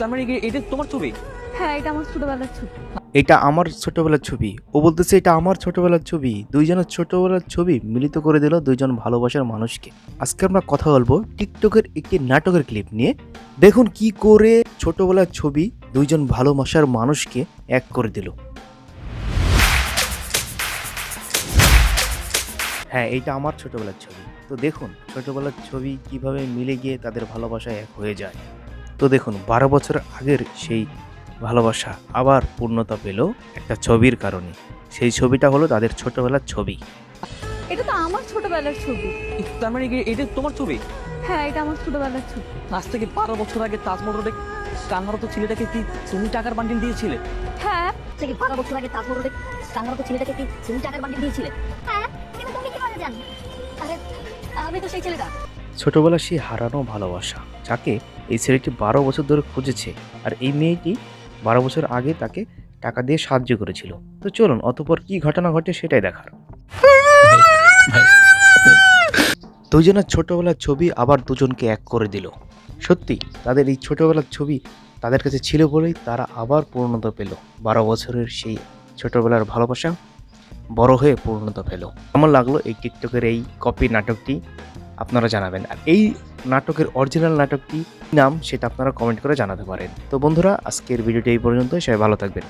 তার মানে কি এটা তোমার ছবি? হ্যাঁ, এটা আমার ছোটবেলার ছবি। এটা আমার ছোটবেলার ছবি। ও বলতেছে এটা আমার ছোটবেলার ছবি। দুইজনের ছোটবেলার ছবি মিলিত করে দিল দুইজন ভালোবাসার মানুষকে। আজকে আমরা কথা বলবো টিকটকের একটি নাটকের ক্লিপ নিয়ে। দেখুন কি করে ছোটবেলার ছবি দুইজন ভালোবাসার মানুষকে এক করে দিল। হ্যাঁ, এইটা আমার ছোটবেলার ছবি। তো দেখুন ছোটবেলার ছবি কিভাবে মিলে গিয়ে তাদের ভালোবাসায় এক হয়ে যায়। তো দেখুন 12 বছর আগের সেই ভালোবাসা আবার পূর্ণতা পেল একটা ছবির কারণে। সেই ছবিটা হলো তাদের ছোটবেলার ছবি। এটা তো আমার ছোটবেলার ছবি। তার মানে কি এটা তোমার ছবি? হ্যাঁ, এটা আমার ছোটবেলার ছবি। আজ থেকে 12 বছর আগে তাজমহলে কান্নারত ছেলেটাকে কি তুমি টাকার বান্ডিল দিয়েছিলে? হ্যাঁ, থেকে 12 বছর আগে তাজমহলে কান্নারত ছেলেটাকে কি তুমি টাকার বান্ডিল দিয়েছিলে? হ্যাঁ, কিন্তু তুমি কিভাবে জানো? আরে আমি তো সেই ছেলেটা। ছোটবেলার সেই হারানো ভালোবাসা যাকে এই ছেলেটি 12 বছর ধরে খুঁজেছে, আর এই মেয়েটি 12 বছর আগে তাকে টাকা দিয়ে সাহায্য করেছিল। তো চলুন অতঃপর কি ঘটনা ঘটে সেটাই দেখার। দুজনের ছোটবেলার ছবি আবার দুজনকে এক করে দিল। সত্যি তাদের এই ছোটবেলার ছবি তাদের কাছে ছিল বলেই তারা আবার পূর্ণতা পেল। 12 বছরের সেই ছোটবেলার ভালোবাসা বড় হয়ে পূর্ণতা পেল। কেমন লাগলো এই টিকটকের এই কপি নাটকটি আপনারা জানাবেন। আর এই নাটকের অরিজিনাল নাটকটি নাম সেটা আপনারা কমেন্ট করে জানাতে পারেন। তো বন্ধুরা, আজকের ভিডিওটি এই পর্যন্ত। সবাই ভালো থাকবেন।